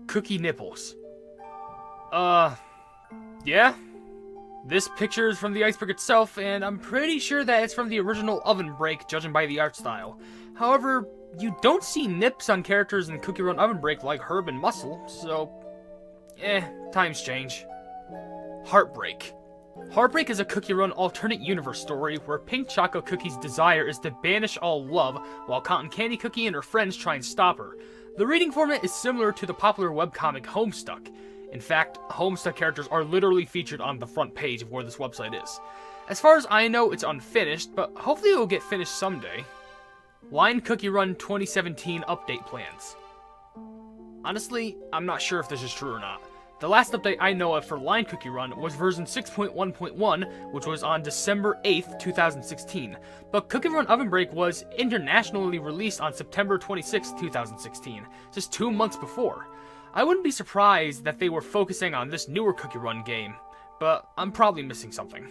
Cookie Nipples. Yeah? This picture is from the iceberg itself, and I'm pretty sure that it's from the original OvenBreak, judging by the art style. However, you don't see nips on characters in Cookie Run OvenBreak like Herb and Muscle, so... times change. Heartbreak. Heartbreak is a Cookie Run alternate universe story where Pink Choco Cookie's desire is to banish all love, while Cotton Candy Cookie and her friends try and stop her. The reading format is similar to the popular webcomic Homestuck. In fact, Homestuck characters are literally featured on the front page of where this website is. As far as I know, it's unfinished, but hopefully it will get finished someday. Line Cookie Run 2017 update plans. Honestly, I'm not sure if this is true or not. The last update I know of for Line Cookie Run was version 6.1.1, which was on December 8th, 2016, but Cookie Run OvenBreak was internationally released on September 26th, 2016, just 2 months before. I wouldn't be surprised that they were focusing on this newer Cookie Run game, but I'm probably missing something.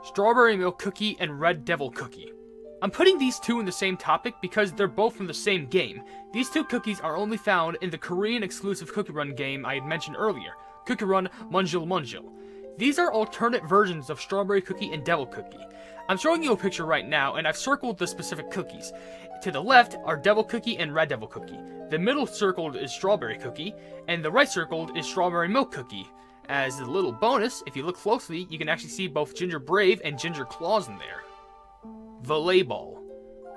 Strawberry Milk Cookie and Red Devil Cookie. I'm putting these two in the same topic because they're both from the same game. These two cookies are only found in the Korean exclusive Cookie Run game I had mentioned earlier, Cookie Run Munjil Munjil. These are alternate versions of Strawberry Cookie and Devil Cookie. I'm showing you a picture right now, and I've circled the specific cookies. To the left are Devil Cookie and Red Devil Cookie. The middle circled is Strawberry Cookie, and the right circled is Strawberry Milk Cookie. As a little bonus, if you look closely, you can actually see both Ginger Brave and Ginger Claws in there. Volleyball.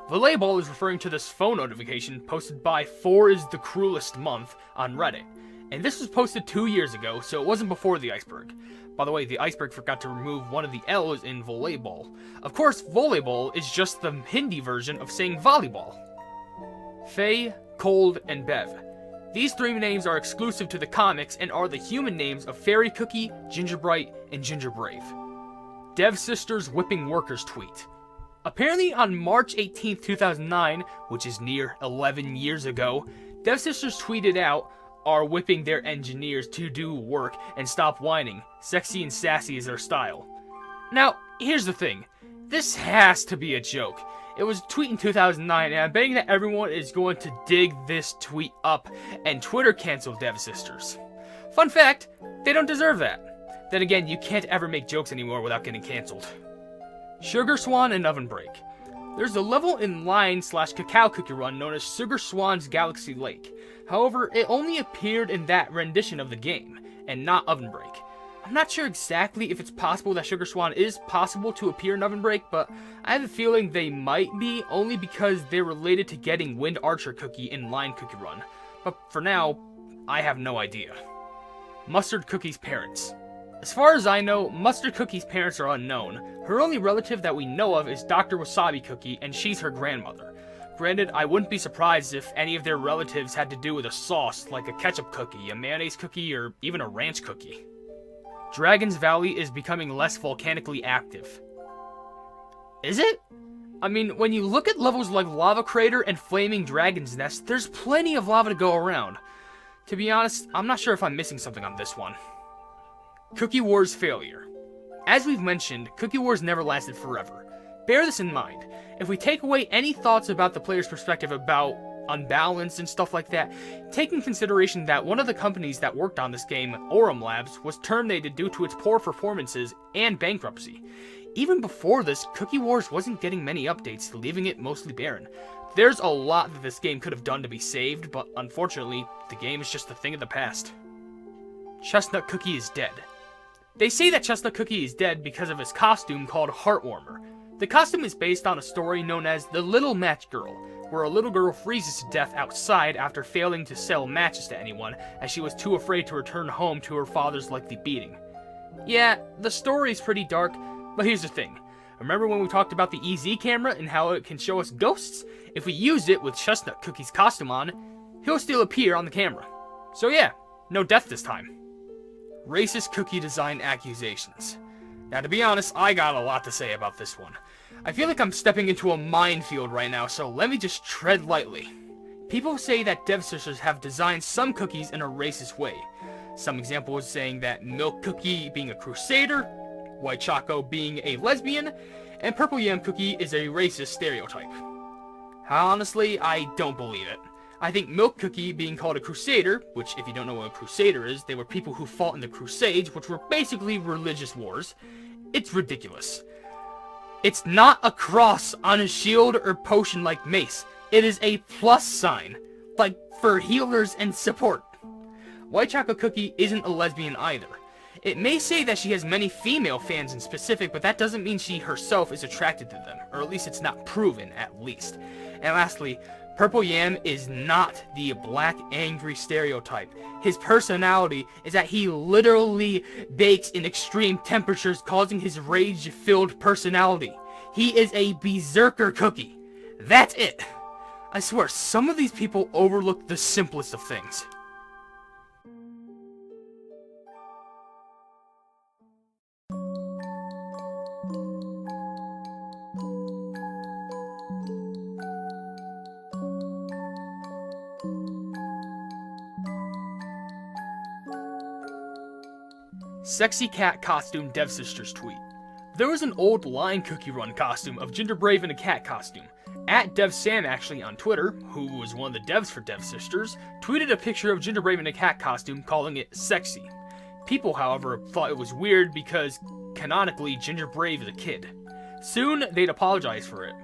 Volleyball is referring to this phone notification posted by 4 is the Cruelest Month on Reddit. And this was posted 2 years ago, so it wasn't before the iceberg. By the way, the iceberg forgot to remove one of the L's in volleyball. Of course, volleyball is just the Hindi version of saying volleyball. Faye, Cold, and Bev. These three names are exclusive to the comics and are the human names of Fairy Cookie, Ginger Bright, and Ginger Brave. Dev Sisters Whipping Workers tweet. Apparently on March 18th, 2009, which is near 11 years ago, Dev Sisters tweeted out, "Are whipping their engineers to do work and stop whining. Sexy and sassy is their style." Now, here's the thing. This has to be a joke. It was a tweet in 2009, and I'm betting that everyone is going to dig this tweet up and Twitter cancel Dev Sisters. Fun fact, they don't deserve that. Then again, you can't ever make jokes anymore without getting canceled. Sugar Swan and OvenBreak. There's a level in Line/Cacao Cookie Run known as Sugar Swan's Galaxy Lake. However, it only appeared in that rendition of the game, and not OvenBreak. I'm not sure exactly if it's possible that Sugar Swan is possible to appear in OvenBreak, but I have a feeling they might be, only because they're related to getting Wind Archer Cookie in Line Cookie Run. But for now, I have no idea. Mustard Cookie's parents. As far as I know, Mustard Cookie's parents are unknown. Her only relative that we know of is Dr. Wasabi Cookie, and she's her grandmother. Granted, I wouldn't be surprised if any of their relatives had to do with a sauce, like a ketchup cookie, a mayonnaise cookie, or even a ranch cookie. Dragon's Valley is becoming less volcanically active. Is it? I mean, when you look at levels like Lava Crater and Flaming Dragon's Nest, there's plenty of lava to go around. To be honest, I'm not sure if I'm missing something on this one. Cookie Wars failure. As we've mentioned, Cookie Wars never lasted forever. Bear this in mind. If we take away any thoughts about the player's perspective about unbalanced and stuff like that, take in consideration that one of the companies that worked on this game, Aurum Labs, was terminated due to its poor performances and bankruptcy. Even before this, Cookie Wars wasn't getting many updates, leaving it mostly barren. There's a lot that this game could have done to be saved, but unfortunately, the game is just a thing of the past. Chestnut Cookie is dead. They say that Chestnut Cookie is dead because of his costume called Heartwarmer. The costume is based on a story known as The Little Match Girl, where a little girl freezes to death outside after failing to sell matches to anyone, as she was too afraid to return home to her father's likely beating. Yeah, the story is pretty dark, but here's the thing. Remember when we talked about the EZ camera and how it can show us ghosts? If we use it with Chestnut Cookie's costume on, he'll still appear on the camera. So yeah, no death this time. Racist cookie design accusations. Now, to be honest, I got a lot to say about this one. I feel like I'm stepping into a minefield right now, so let me just tread lightly. People say that Dev Sisters have designed some cookies in a racist way. Some examples saying that Milk Cookie being a crusader, White Choco being a lesbian, and Purple Yam Cookie is a racist stereotype. Honestly, I don't believe it. I think Milk Cookie being called a crusader, which if you don't know what a crusader is, they were people who fought in the Crusades, which were basically religious wars. It's ridiculous. It's not a cross on a shield or potion like mace. It is a plus sign, like for healers and support. White Choco Cookie isn't a lesbian either. It may say that she has many female fans in specific, but that doesn't mean she herself is attracted to them, or at least it's not proven, at least. And lastly, Purple Yam is not the black angry stereotype. His personality is that he literally bakes in extreme temperatures, causing his rage-filled personality. He is a berserker cookie. That's it. I swear, some of these people overlook the simplest of things. Sexy cat costume Dev Sisters tweet. There was an old Line Cookie Run costume of Ginger Brave in a cat costume. @DevSam actually on Twitter, who was one of the devs for Dev Sisters, tweeted a picture of Ginger Brave in a cat costume calling it sexy. People, however, thought it was weird because, canonically, Ginger Brave is a kid. Soon, they'd apologize for it.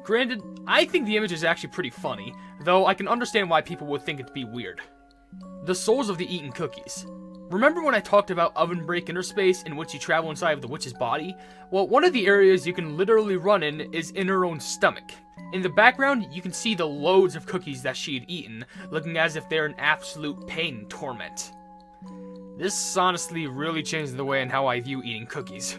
Granted, I think the image is actually pretty funny, though I can understand why people would think it to be weird. The souls of the eaten cookies. Remember when I talked about OvenBreak Interspace, in which you travel inside of the witch's body? Well, one of the areas you can literally run in is in her own stomach. In the background, you can see the loads of cookies that she had eaten, looking as if they're in absolute pain and torment. This honestly really changed the way in how I view eating cookies.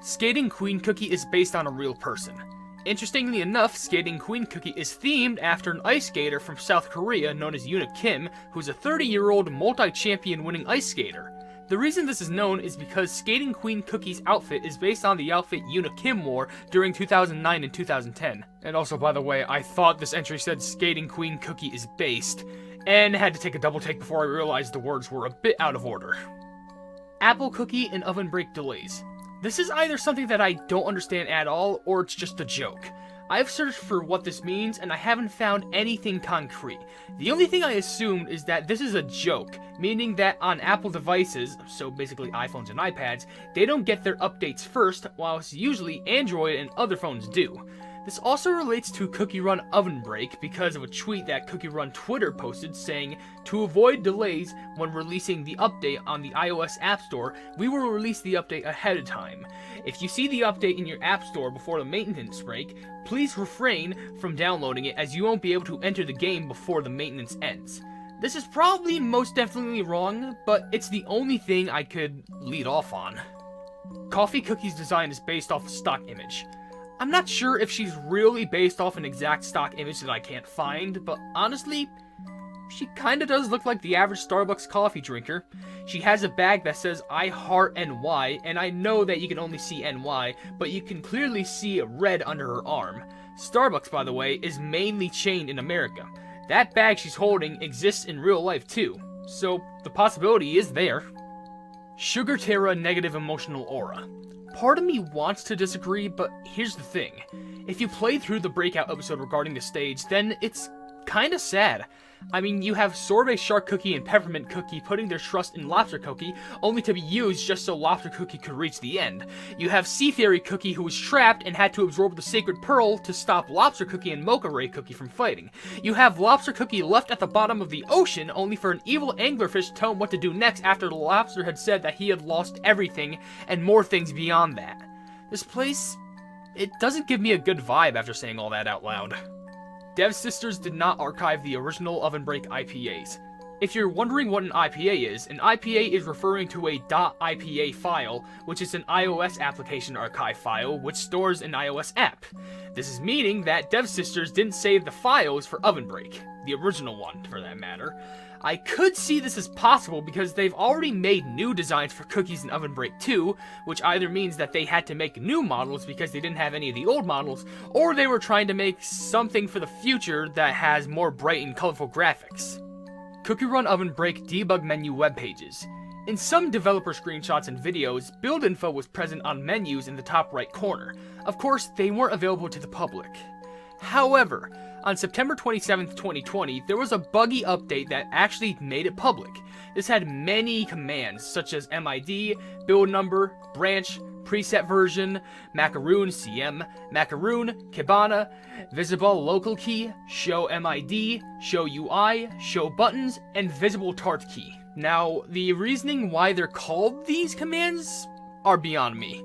Skating Queen Cookie is based on a real person. Interestingly enough, Skating Queen Cookie is themed after an ice skater from South Korea known as Yoona Kim, who's a 30-year-old multi-champion winning ice skater. The reason this is known is because Skating Queen Cookie's outfit is based on the outfit Yoona Kim wore during 2009 and 2010. And also, by the way, I thought this entry said Skating Queen Cookie is based. and had to take a double take before I realized the words were a bit out of order. Apple cookie and oven break delays. This is either something that I don't understand at all, or it's just a joke. I've searched for what this means, and I haven't found anything concrete. The only thing I assumed is that this is a joke, meaning that on Apple devices, so basically iPhones and iPads, they don't get their updates first, whilst usually Android and other phones do. This also relates to Cookie Run OvenBreak because of a tweet that Cookie Run Twitter posted saying, "To avoid delays when releasing the update on the iOS App Store, we will release the update ahead of time. If you see the update in your App Store before the maintenance break, please refrain from downloading it as you won't be able to enter the game before the maintenance ends." This is probably most definitely wrong, but it's the only thing I could lead off on. Coffee Cookie's design is based off a stock image. I'm not sure if she's really based off an exact stock image that I can't find, but honestly, she kinda does look like the average Starbucks coffee drinker. She has a bag that says "I heart NY," and I know that you can only see NY, but you can clearly see red under her arm. Starbucks, by the way, is mainly chained in America. That bag she's holding exists in real life too, so the possibility is there. Sugartera negative emotional aura. Part of me wants to disagree, but here's the thing. If you play through the breakout episode regarding the stage, then it's kinda sad. I mean, you have Sorbet Shark Cookie and Peppermint Cookie putting their trust in Lobster Cookie, only to be used just so Lobster Cookie could reach the end. You have Sea Fairy Cookie who was trapped and had to absorb the Sacred Pearl to stop Lobster Cookie and Mocha Ray Cookie from fighting. You have Lobster Cookie left at the bottom of the ocean, only for an evil anglerfish to tell him what to do next after the lobster had said that he had lost everything, and more things beyond that. This place, it doesn't give me a good vibe after saying all that out loud. Dev Sisters did not archive the original OvenBreak IPAs. If you're wondering what an IPA is referring to a .ipa file, which is an iOS application archive file, which stores an iOS app. This is meaning that Dev Sisters didn't save the files for OvenBreak, the original one, for that matter. I could see this as possible because they've already made new designs for Cookies in OvenBreak 2, which either means that they had to make new models because they didn't have any of the old models, or they were trying to make something for the future that has more bright and colorful graphics. Cookie Run OvenBreak debug menu web pages. In some developer screenshots and videos, build info was present on menus in the top right corner. Of course, they weren't available to the public. However, on September 27th, 2020, there was a buggy update that actually made it public. This had many commands, such as MID, build number, branch, preset version, macaroon CM, macaroon, cabana, visible local key, show MID, show UI, show buttons, and visible tart key. Now, the reasoning why they're called these commands are beyond me.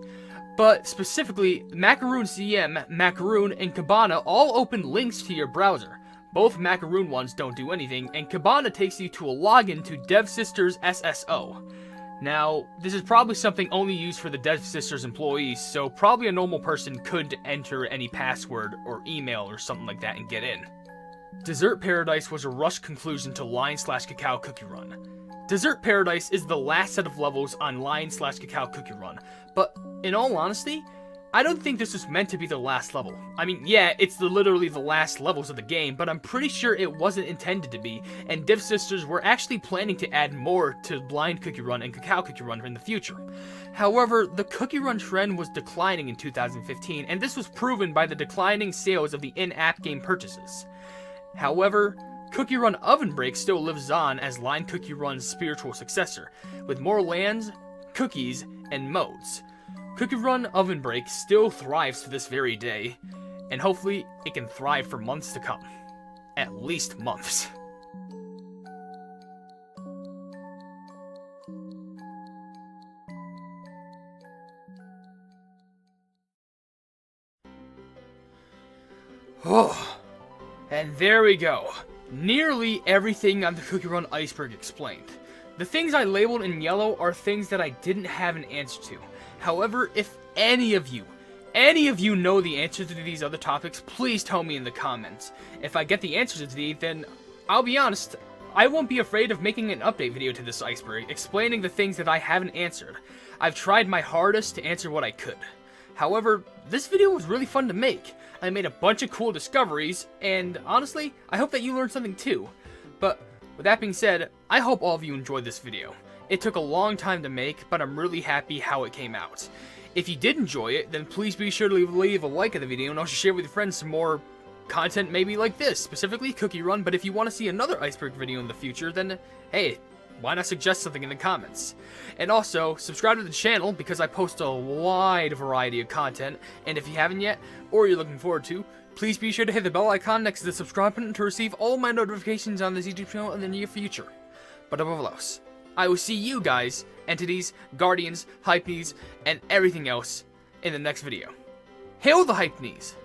But specifically, Macaroon CM, Macaroon, and Cabana all open links to your browser. Both Macaroon ones don't do anything, and Cabana takes you to a login to DevSisters SSO. Now, this is probably something only used for the DevSisters employees, so probably a normal person could enter any password or email or something like that and get in. Dessert Paradise was a rushed conclusion to Lion/Cacao Cookie Run. Dessert Paradise is the last set of levels on Lion/Cacao Cookie Run, but in all honesty, I don't think this was meant to be the last level. I mean, yeah, it's literally the last levels of the game, but I'm pretty sure it wasn't intended to be, and Dev Sisters were actually planning to add more to Blind Cookie Run and Cacao Cookie Run in the future. However, the Cookie Run trend was declining in 2015, and this was proven by the declining sales of the in-app game purchases. However, Cookie Run OvenBreak still lives on as Line Cookie Run's spiritual successor, with more lands, cookies, and modes. Cookie Run OvenBreak still thrives to this very day, and hopefully it can thrive for months to come. At least months. Oh, and there we go. Nearly everything on the Cookie Run Iceberg explained. The things I labeled in yellow are things that I didn't have an answer to. However, if any of you know the answer to these other topics, please tell me in the comments. If I get the answers to these, then I'll be honest, I won't be afraid of making an update video to this iceberg, explaining the things that I haven't answered. I've tried my hardest to answer what I could. However, this video was really fun to make. I made a bunch of cool discoveries, and honestly, I hope that you learned something too. But With that being said, I hope all of you enjoyed this video. It took a long time to make, but I'm really happy how it came out. If you did enjoy it, then please be sure to leave a like of the video and also share with your friends some more content maybe like this, specifically Cookie Run, but if you want to see another Iceberg video in the future, then hey, why not suggest something in the comments? And also, subscribe to the channel because I post a wide variety of content, and if you haven't yet, or you're looking forward to, please be sure to hit the bell icon next to the subscribe button to receive all my notifications on this YouTube channel in the near future. But above all else, I will see you guys, entities, guardians, hype knees, and everything else in the next video. Hail the hype knees!